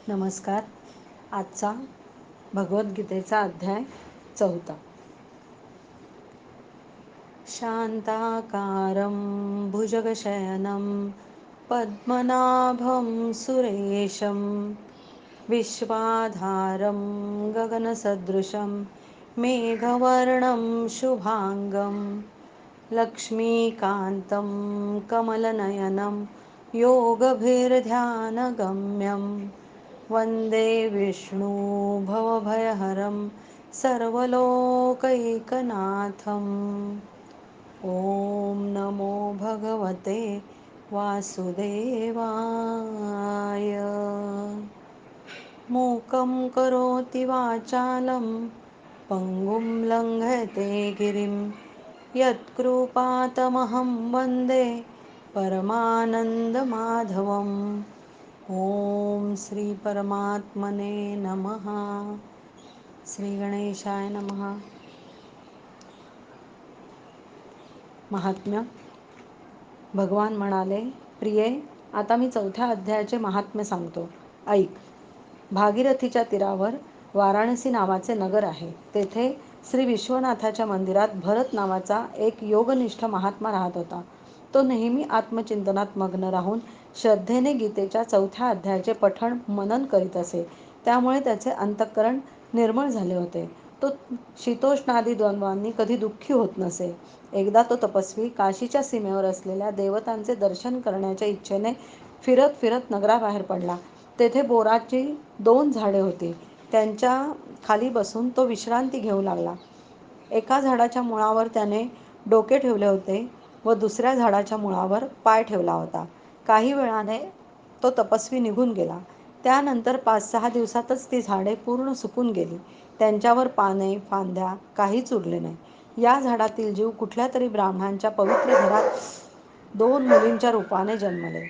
नमस्कार. आजचा भगवद्गीतेचा अध्याय 4. शांताकारं भुजगशयनं पद्मनाभं सुरेशं विश्वाधारं गगनसदृशं मेघवर्णं शुभांगं लक्ष्मीकान्तं कमलनयनं योगभिर्ध्यानगम्यं वन्दे विष्णु भवभयहरं सर्वलोकैकनाथम्. ॐ नमो भगवते वासुदेवाय. मूकं करोति वाचालं पङ्गुं लङ्घयते गिरिं यत्कृपातमहं वन्दे परमानन्दमाधवम्. ॐ श्री परमात्मने नमः. श्री गणेशाय नमः. महात्म्य. भगवान म्हणाले, प्रिये, आता मी 4थ्या अध्यायाचे महात्म्य सांगतो. ऐक. भागीरथीच्या तीरावर वाराणसी नावाचे नगर आहे. तेथे श्री विश्वनाथाच्या मंदिरात भरत नावाचा एक योगनिष्ठ महात्मा राहत होता. तो नेहमी आत्मचिंतनात मग्न राहून श्रद्धेने गीतेच्या 4थ्या अध्यायाचे पठण मनन करीत असे. त्यामुळे त्याचे अंतःकरण निर्मळ झाले होते. तो शीतोष्णादी द्वंद्वांनी कधी दुःखी होत नसे. एकदा तो तपस्वी काशीच्या सीमेवर असलेल्या देवतांचे दर्शन करण्याच्या इच्छेने फिरत फिरत नगराबाहेर पडला. तेथे बोराची 2 झाडे होती. त्यांच्या खाली बसून तो विश्रांती घेऊ लागला. एका झाडाच्या मुळावर त्याने डोके ठेवले होते व दुसऱ्या झाडाच्या मुळावर पाय ठेवला होता. काही वेळाने तो तपस्वी निघून गेला. त्यानंतर 5-6 दिवसातच ती झाडे पूर्ण सुकून गेली. त्यांच्यावर पाने, फांद्या काहीच उरले नाही. या झाडातील जीव कुठल्या तरी ब्राह्मणांच्या पवित्र घरात 2 मुलींच्या रूपाने जन्मले.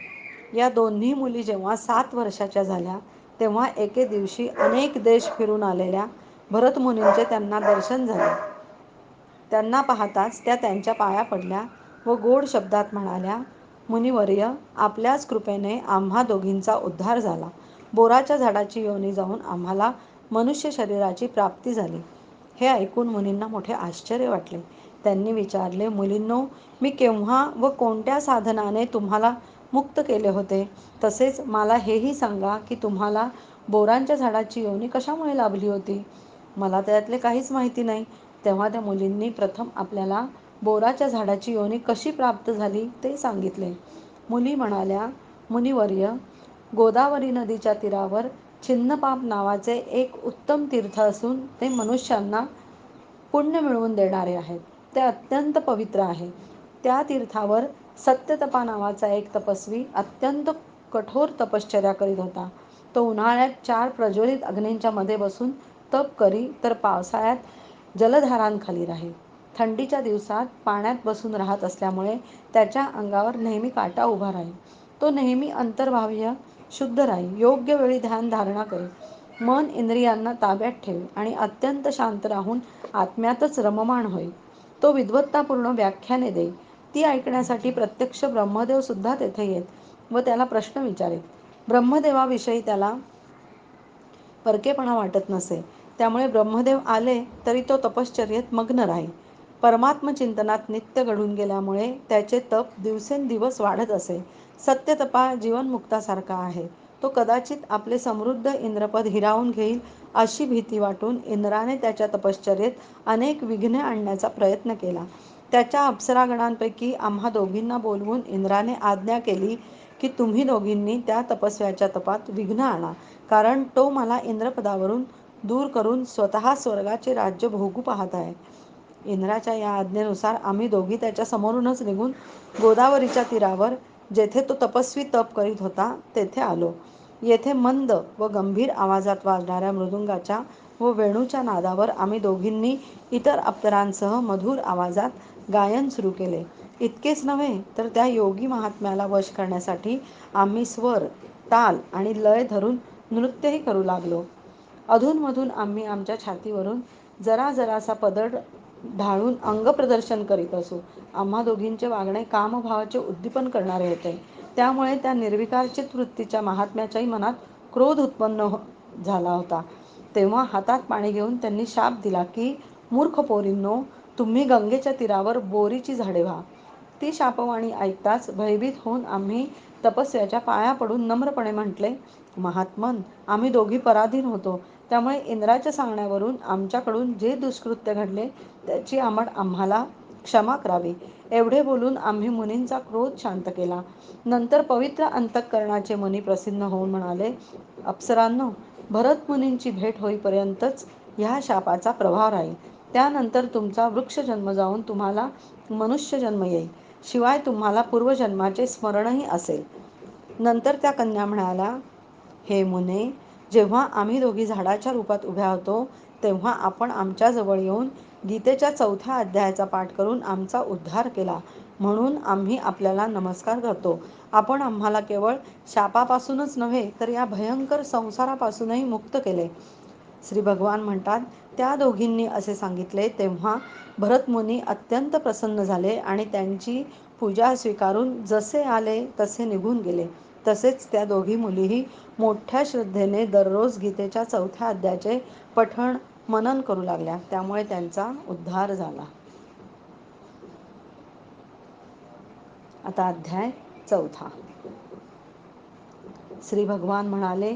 या दोन्ही मुली जेव्हा 7 वर्षाच्या झाल्या, तेव्हा एके दिवशी अनेक देश फिरून आलेल्या भरतमुनींचे त्यांना दर्शन झाले. त्यांना पाहताच त्या त्यांच्या पाया पडल्या व गोड शब्दात म्हणाल्या, मुनिवर्य, आपल्याच कृपेने आम्हा दोघींचा उद्धार झाला. बोराच्या झाडाची योनी जाऊन आम्हाला मनुष्य शरीराची प्राप्ती झाली. हे ऐकून मुनींना मोठे आश्चर्य वाटले. त्यांनी विचारले, मुलींनो, मी केव्हा व कोणत्या साधनाने तुम्हाला मुक्त केले होते? तसेच मला हेही सांगा की तुम्हाला बोरांच्या झाडाची योनी कशामुळे लाभली होती? मला त्यातले काहीच माहिती नाही. तेव्हा त्या मुलींनी प्रथम आपल्याला बोराच्या झाडाची योनी कशी प्राप्त झाली ते सांगितले. मुली म्हणाल्या, मुनिवर्य, गोदावरी नदीच्या तीरावर छिन्नपाप नावाचे एक उत्तम तीर्थ असून ते मनुष्यांना पुण्य मिळवून देणारे आहे. ते अत्यंत पवित्र आहे. त्या तीर्थावर सत्यतपा नावाचा एक तपस्वी अत्यंत कठोर तपश्चर्या करीत होता. तो उन्हाळ्यात 4 प्रज्वलित अग्नींच्या मध्ये बसून तप करी, तर पावसाळ्यात जलधारांखाली राही. थंडीच्या दिवसात पाण्यात बसून राहत असल्यामुळे त्याच्या अंगावर नेहमी काटा उभा राही. तो नेहमी अंतर्बाह्य शुद्ध राही. योग्य वेळी ध्यान धारणा करी. मन इंद्रियांना ताब्यात ठेवी आणि अत्यंत शांत राहून आत्म्यातच रममाण होई. तो विद्वत्तापूर्ण व्याख्याने देई. ती ऐकण्यासाठी प्रत्यक्ष ब्रह्मदेव सुद्धा तेथे येत व त्याला प्रश्न विचारीत. ब्रह्मदेवाविषयी त्याला परकेपणा वाटत नसे. त्यामुळे ब्रह्मदेव आले तरी तो तपश्चर्येत मग्न राही. परमात्मचिंतनात नित्य घडून गेल्यामुळे त्याचे तप दिवसेंदिवस वाढत असे. सत्यतपा जीवनमुक्तासारखा आहे. तो कदाचित आपले समृद्ध इंद्रपद हिरावून घेईल अशी भीती वाटून इंद्राने त्याच्या तपश्चर्येत अनेक विघ्ने आणण्याचा प्रयत्न केला. त्याच्या अप्सरागणांपैकी आम्हा दोघींना बोलवून इंद्राने आज्ञा केली की तुम्ही दोघींनी त्या तपस्व्याच्या तपात विघ्न आणा, कारण तो मला इंद्रपदावरून दूर करून स्वतः स्वर्गाचे राज्य भोगू पाहत आहे. इंद्राच्या या आज्ञेनुसार आम्ही दोघी त्याच्या समोरूनच निघून गोदावरीच्या तीरावर, जेथे तो तपस्वी तप करीत होता, तेथे आलो. येथे मंद व गंभीर आवाजात वाजणाऱ्या मृदुंगाच्या व वेणूच्या नादावर आम्ही दोघींनी इतर अप्सरांसह मधुर आवाजात गायन सुरू केले. इतकेच नव्हे तर त्या योगी महात्म्याला वश करण्यासाठी आम्ही स्वर, ताल आणि लय धरून नृत्यही करू लागलो. अधूनमधून आम्ही आमच्या छातीवरून जरा जरासा पदर ढाळून अंगप्रदर्शन करीत असू. आम्हा दोघींचे वागणे कामभावाचे उद्दीपन करणारे होते. त्यामुळे त्या निर्विकार चित्तवृत्तीच्या महात्म्याच्याही मनात क्रोध उत्पन्न झाला होता. तेव्हा हातात पाणी घेऊन त्यांनी शाप दिला की, मूर्ख पोरींनो, तुम्ही गंगेच्या तीरावर बोरीची झाडे व्हा. ती शापवाणी ऐकताच भयभीत होऊन आम्ही तपस्व्याच्या पाया पडून नम्रपणे म्हटले, महात्मन, आम्ही दोघी पराधीन होतो. त्यामुळे इंद्राच्या सांगण्यावरून आमच्याकडून जे दुष्कृत्य घडले त्याची आम्हाला क्षमा करावी. एवढे बोलून आम्ही मुनींचा क्रोध शांत केला. नंतर पवित्र अंतःकरणाचे मुनी प्रसन्न होऊन म्हणाले, अप्सरांनो, भरत मुनींची भेट होईपर्यंतच ह्या शापाचा प्रभाव राहील. त्यानंतर तुमचा वृक्षजन्म जाऊन तुम्हाला मनुष्यजन्म येईल. शिवाय तुम्हाला पूर्वजन्माचे स्मरणही असेल. नंतर त्या कन्या म्हणाल्या, हे मुने, जेव्हा आम्ही दोघी झाडाच्या रूपात उभ्या होतो तेव्हा आपण आमच्याजवळ येऊन गीतेच्या 4थ्या अध्यायाचा पाठ करून आमचा उद्धार केला. म्हणून आम्ही आपल्याला नमस्कार करतो. आपण आम्हाला केवळ शापापासूनच नव्हे तर या भयंकर संसारापासूनही मुक्त केले. श्री भगवान म्हणतात, त्या दोघींनी असे सांगितले तेव्हा भरतमुनी अत्यंत प्रसन्न झाले आणि त्यांची पूजा स्वीकारून जसे आले तसे निघून गेले. तसेच त्या दोघी मुलीही मोठ्या श्रद्धेने दररोज गीतेच्या 4थ्या अध्यायाचे पठण मनन करू लागल्या. त्यामुळे त्यांचा उद्धार झाला. आता अध्याय 4. श्री भगवान म्हणाले,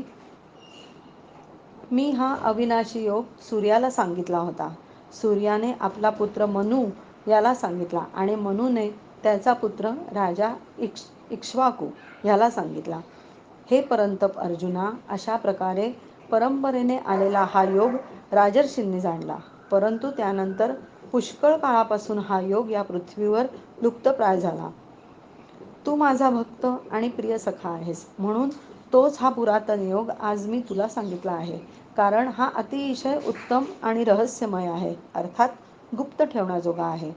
मी हा अविनाशी योग सूर्याला सांगितला होता. सूर्याने आपला पुत्र मनू याला सांगितला आणि मनूने त्याचा पुत्र राजा इक्ष्वाकू याला सांगितला. हे परंतप अर्जुना, अशा प्रकारे परंपरेने आलेला हा योग राजर्षींनी जाणला. परंतु त्यानंतर पुष्कळ काळापासून हा योग या पृथ्वीवर लुप्तप्राय झाला. तू माझा भक्त आणि प्रिय सखा आहेस, म्हणून तोच हा पुरातन योग आज मी तुला सांगितला आहे. कारण हा अतिशय उत्तम आणि रहस्यमय आहे, अर्थात गुप्त ठेवण्याजोगा आहे.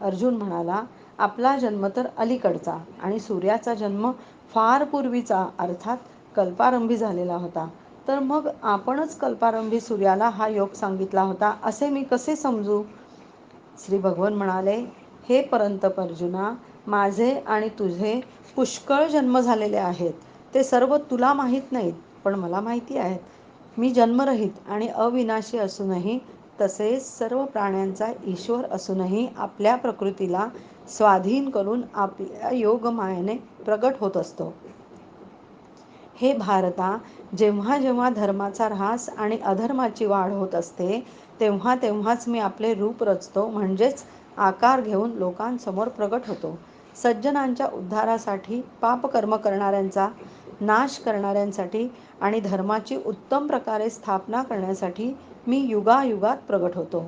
अर्जुन म्हणाला, आपला जन्म तर अलीकडचा आणि सूर्याचा जन्म फार पूर्वीचा अर्थात कल्पारंभी झालेला होता. तर मग आपणच कल्पारंभी सूर्याला हा योग सांगितला होता असे मी कसे समजू? श्री भगवान म्हणाले, हे परंतप अर्जुना, माझे आणि तुझे पुष्कळ जन्म झालेले आहेत. ते सर्व तुला माहीत नाहीत, पण मला माहिती आहेत. मी जन्मरहित आणि अविनाशी असूनही, तसेच सर्व प्राण्यांचा ईश्वर असूनही आपल्या प्रकृतीला स्वाधीन करून आपल्या योगमायेने प्रगट होत असतो. हे भारता, जेव्हा जेव्हा धर्माचा ऱ्हास आणि अधर्माची वाढ होत असते तेव्हा तेव्हाच मी आपले रूप रचतो, म्हणजेच आकार घेऊन लोकांसमोर प्रगट होतो. सज्जनांच्या उद्धारासाठी, पापकर्म करणाऱ्यांचा नाश करणाऱ्यांसाठी आणि धर्माची उत्तम प्रकारे स्थापना करण्यासाठी मी युगायुगात प्रगट होतो.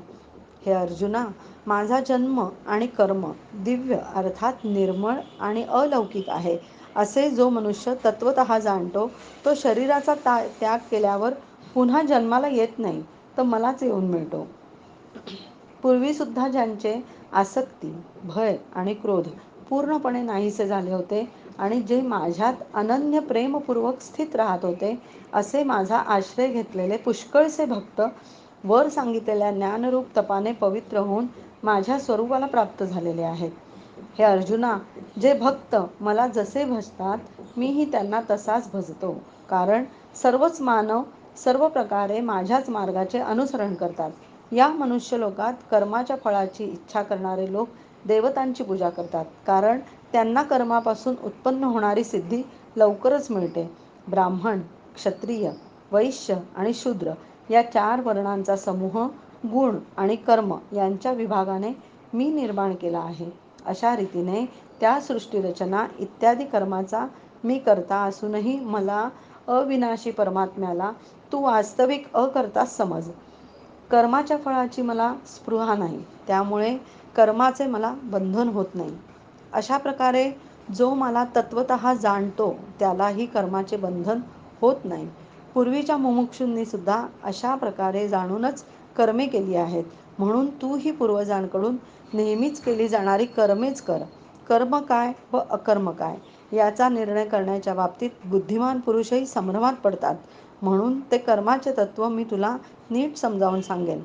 हे अर्जुना, माझा जन्म आणि कर्म दिव्य अर्थात निर्मळ आणि अलौकिक आहे. असे जो मनुष्य तत्वतः जाणतो तो शरीराचा त्याग केल्यावर पुन्हा जन्माला येत नाही, तर मलाच येऊन मिळतो. पूर्वीसुद्धा ज्यांचे आसक्ती, भय आणि क्रोध पूर्णपणे नाहीसे झाले होते आणि जे माझ्यात अनन्य प्रेमपूर्वक स्थित राहत होते, असे माझा आश्रय घेतलेले पुष्कळसे भक्त वर सांगितलेल्या ज्ञानरूप तपाने पवित्र होऊन माझ्या स्वरूपाला प्राप्त झालेले आहेत. हे अर्जुना, जे भक्त मला जसे भजतात, मीही त्यांना तसाच भजतो. कारण सर्वच मानव सर्व प्रकारे माझ्याच मार्गाचे अनुसरण करतात. या मनुष्यलोकात कर्माच्या फळाची इच्छा करणारे लोक देवतांची पूजा करतात, कारण त्यांना कर्मापासून उत्पन्न होणारी सिद्धी लवकरच मिळते. ब्राह्मण, क्षत्रिय, वैश्य आणि शूद्र या 4 वर्णांचा समूह गुण आणि कर्म यांच्या विभागाने मी निर्माण केला आहे. अशा रीतीने त्या सृष्टीरचना इत्यादी कर्माचा मी करता असूनही मला अविनाशी परमात्म्याला तू वास्तविक अकर्ताच समज. कर्माच्या फळाची मला स्पृहा नाही, त्यामुळे कर्माचे मला बंधन होत नाही. अशा प्रकारे जो मला तत्वतः जाणतो त्यालाही कर्माचे बंधन होत नाही. पूर्वीच्या मुमुक्षूंनी सुद्धा अशा प्रकारे जाणूनच कर्मे केली आहेत. म्हणून तूही पूर्वजांकडून नेहमीच केली जाणारी कर्मेच कर. कर्म काय व अकर्म काय याचा निर्णय करण्याच्या बाबतीत बुद्धिमान पुरुषही संभ्रमात पडतात. म्हणून ते कर्माचे तत्त्व मी तुला नीट समजावून सांगेन.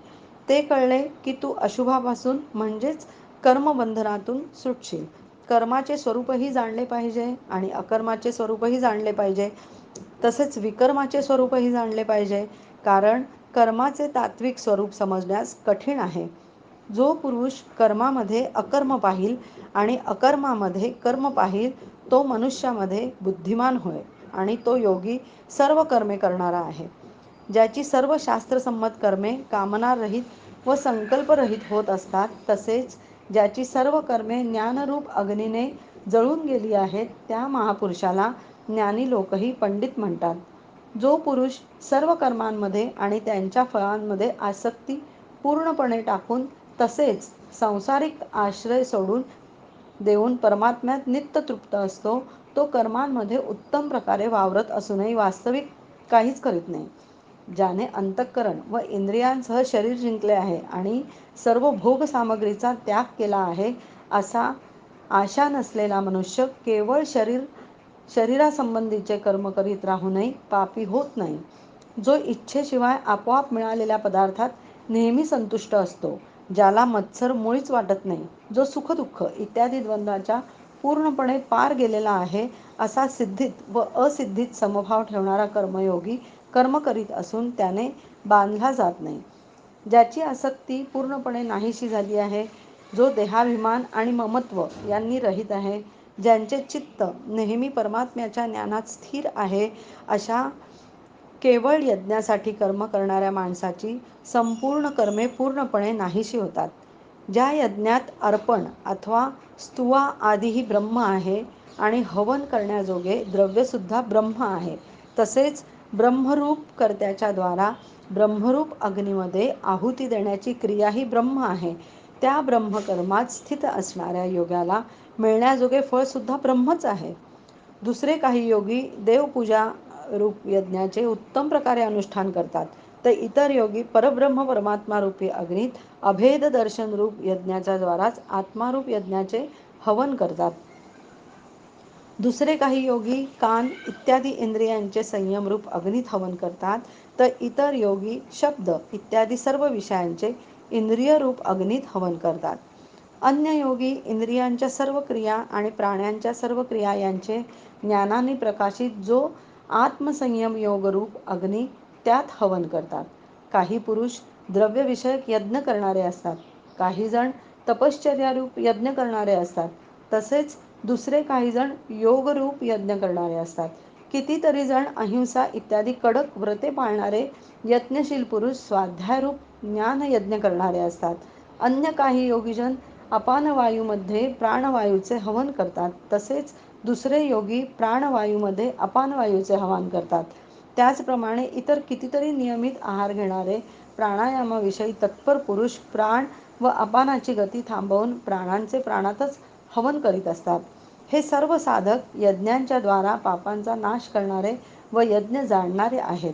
ते कळले की तू अशुभापासून म्हणजेच कर्मबंधनातून सुटशील. कर्माचे स्वरूपही जाणले पाहिजे आणि अकर्माचे स्वरूपही जाणले पाहिजे. तसेच विकर्माचे स्वरूपही जाणले पाहिजे, कारण कर्माचे तात्विक स्वरूप समजण्यास कठीण आहे. जो पुरुष कर्मामध्ये अकर्म पाहील आणि अकर्मामध्ये कर्म पाहील, तो मनुष्यामध्ये बुद्धिमान होय आणि तो योगी सर्व कर्मे करणारा आहे. ज्याची सर्व शास्त्रसंमत कर्मे कामनारहित व संकल्परहित होत असतात, तसेच ज्याची सर्व कर्मे ज्ञानरूप अग्नीने जळून गेली आहेत, त्या महापुरुषाला ज्ञानी लोकही पंडित म्हणतात. जो पुरुष सर्व कर्मांमध्ये आणि त्यांच्या फळांमध्ये आसक्ती पूर्णपणे टाकून तसेच सांसारिक आश्रय सोडून देऊन परमात्म्यात नित्य तृप्त असतो, तो कर्मांमध्ये उत्तम प्रकारे वावरत असूनही वास्तविक काहीच करीत नाही. ज्याने अंतःकरण व इंद्रियांसह शरीर जिंकले आहे आणि सर्व भोगसामग्रीचा त्याग केला आहे, असा आशा नसलेला मनुष्य केवळ शरीरासंबंधीचे कर्म करीत राहूनही पापी होत नाही. जो इच्छेशिवाय आपोआप मिळालेल्या पदार्थात नेहमी संतुष्ट असतो, ज्याला मत्सर मुळीच वाटत नाही, जो सुखदुःख इत्यादी द्वंद्वाच्या पूर्णपणे पार गेलेला आहे, असा सिद्धीत व असिद्धीत समभाव ठेवणारा कर्मयोगी कर्म करीत असून त्याने बांधला जात नाही. ज्याची आसक्ती पूर्णपणे नाहीशी झाली आहे, जो देहाभिमान आणि ममत्व यांनी रहित आहे, ज्यांचे चित्त नेहमी परमात्म्याच्या ज्ञानात स्थिर आहे, अशा केवळ यज्ञासाठी कर्म करणाऱ्या माणसाची संपूर्ण कर्मे पूर्णपणे नाहीशी होतात. ज्या यज्ञात अर्पण अथवा स्तुवा आदिही ब्रह्म आहे आणि हवन करण्याजोगे द्रव्यसुद्धा ब्रह्म आहे, तसेच ब्रह्मरूप कर्त्याच्या द्वारा ब्रह्मरूप अग्नीमध्ये आहुती देण्याची क्रियाही ब्रह्म आहे, त्या ब्रह्मकर्मात स्थित असणाऱ्या योग्याला मिळण्याजोगे फळसुद्धा ब्रह्मच आहे. दुसरे काही योगी देवपूजा रूप यज्ञाचे उत्तम प्रकारे अनुष्ठान करतात, तर इतर योगी परब्रह्म परमात्मा रूपी अग्नीत अभेद दर्शन रूप यज्ञाच्या द्वाराच आत्मारूप यज्ञाचे हवन करतात. दुसरे काही योगी कान इत्यादी इंद्रियांचे संयमरूप अग्नीत हवन करतात, तर इतर योगी शब्द इत्यादी सर्व विषयांचे इंद्रियरूप अग्नीत हवन करतात. अन्य योगी इंद्रियांच्या सर्व क्रिया आणि प्राण्यांच्या सर्व क्रिया यांचे ज्ञानाने प्रकाशित जो आत्मसंयम योगरूप अग्नी त्यात हवन करतात. काही पुरुष द्रव्यविषयक यज्ञ करणारे असतात, काही जण तपश्चर्यारूप यज्ञ करणारे असतात, तसेच दुसरे काही जण योगरूप यज्ञ करणारे असतात. कितीतरी जण अहिंसा इत्यादी कडक व्रते पाळणारे यत्नशील पुरुष स्वाध्यायरूप ज्ञानयज्ञ करणारे असतात. अन्य काही योगीजन अपानवायूमध्ये प्राणवायूचे हवन करतात, तसेच दुसरे योगी प्राणवायूमध्ये अपानवायूचे हवन करतात. त्याचप्रमाणे इतर कितीतरी नियमित आहार घेणारे प्राणायामाविषयी तत्पर पुरुष प्राण व अपानाची गती थांबवून प्राणांचे प्राणातच हवन करीत असतात. हे सर्व साधक यज्ञांच्या द्वारा पापांचा नाश करणारे व यज्ञ जाणणारे आहेत.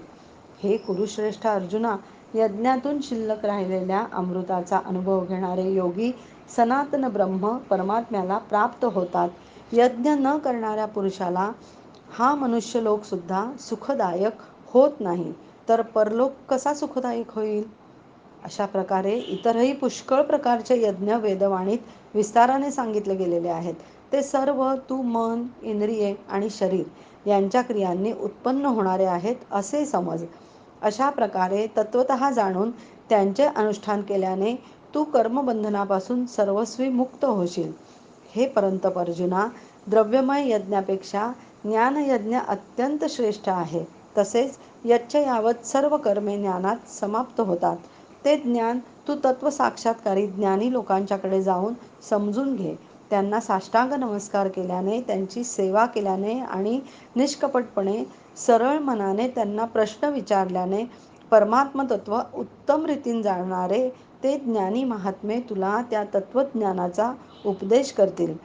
हे कुरुश्रेष्ठ अर्जुना, यज्ञातून शिल्लक राहिलेल्या अमृताचा अनुभव घेणारे योगी सनातन ब्रह्म परमात्म्याला प्राप्त होतात. यज्ञ न करणाऱ्या पुरुषाला हा मनुष्यलोकसुद्धा सुखदायक होत नाही, तर परलोक कसा सुखदायक होईल? अशा प्रकारे इतरही पुष्कळ प्रकारचे यज्ञ वेदवाणीत विस्ताराने सांगितले गेलेले आहेत. ते सर्व तू मन, इंद्रिये आणि शरीर यांच्या क्रियांनी उत्पन्न होणारे आहेत असे समज. अशा प्रकारे तत्वतः जाणून त्यांचे अनुष्ठान केल्याने तू कर्मबंधनापासून सर्वस्वी मुक्त होशील. हे परंतप अर्जुना, द्रव्यमय यज्ञापेक्षा ज्ञानयज्ञ अत्यंत श्रेष्ठ आहे. तसेच यच्चयावत सर्व कर्मे ज्ञानात समाप्त होतात, ते ज्ञान तू तत्वसाक्षात्कारी ज्ञानी लोकांच्याकडे जाऊन समजून घे. त्यांना साष्टांग नमस्कार केल्याने, त्यांची सेवा केल्याने आणि निष्कपटपणे सरळ मनाने त्यांना प्रश्न विचारल्याने परमात्मतत्व उत्तम रीतीने जाणणारे ते ज्ञानी महात्मे तुला त्या तत्वज्ञानाचा उपदेश करतील,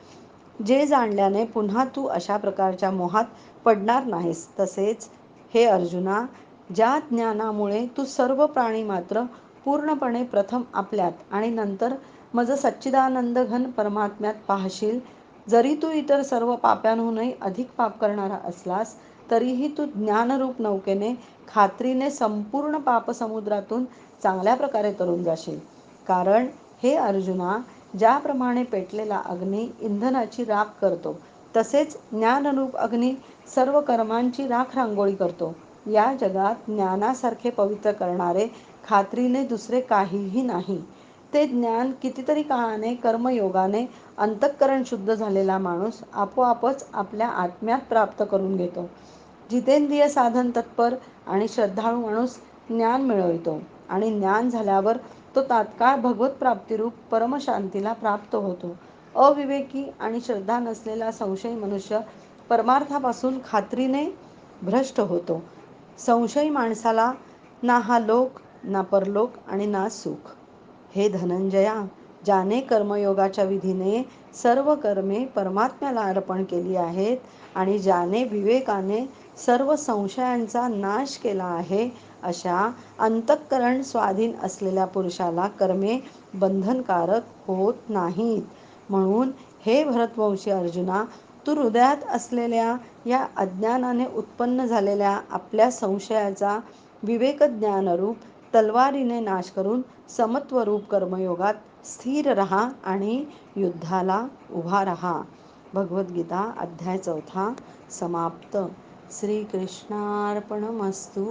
जे जाणल्याने पुन्हा तू अशा प्रकारच्या मोहात पडणार नाहीस. तसेच हे अर्जुना, ज्या ज्ञानामुळे तू सर्व प्राणी मात्र पूर्णपणे प्रथम आपल्यात आणि नंतर मज सच्चिदानंदघन परमात्म्यात पाहशील, जरी तू इतर सर्व पाप्यांहूनही अधिक पाप करणारा असलास, तरीही तू ज्ञानरूप नौकेने खात्रीने संपूर्ण पापसमुद्रातून चांगल्या प्रकारे तरून जाशील. कारण हे अर्जुना, ज्याप्रमाणे पेटलेला अग्नी इंधनाची राख करतो, तसेच ज्ञानरूप अग्नी सर्व कर्मांची राख रांगोळी करतो. या जगात ज्ञानासारखे पवित्र करणारे खात्रीने दुसरे काहीही नाही. ते ज्ञान कितीतरी काळाने कर्मयोगाने अंतःकरण शुद्ध झालेला माणूस आपोआपच आपल्या आत्म्यात प्राप्त करून घेतो. जितेंद्रिय साधन तत्पर आणि श्रद्धाळू माणूस ज्ञान मिळवितो आणि ज्ञान झाल्यावर तो तात्काळ भगवत प्राप्तिरूप परमशांतीला प्राप्त होतो. अविवेकी आणि श्रद्धा नसलेला संशयी मनुष्य परमार्थापासून खात्रीने भ्रष्ट होतो. संशयी माणसाला ना हा लोक, ना परलोक आणि ना सुख. हे धनंजया, ज्याने कर्मयोगाच्या विधीने सर्व कर्मे परमात्म्याला अर्पण केली आहेत आणि ज्याने विवेकाने सर्व संशयांचा नाश केला आहे, अशा अंतःकरण स्वाधीन असलेल्या पुरुषाला कर्मे बंधनकारक होत नाहीत. म्हणून हे भरतवंशी अर्जुना, तू हृदयात असलेल्या या अज्ञानाने उत्पन्न झालेल्या आपल्या संशयाचा विवेकज्ञानरूप तलवारीने नाश करून समत्वरूप कर्मयोगात स्थिर रहा आणि युद्धाला उभा रहा. भगवद्गीता अध्याय 4 समाप्त. श्रीकृष्णार्पणमस्तु.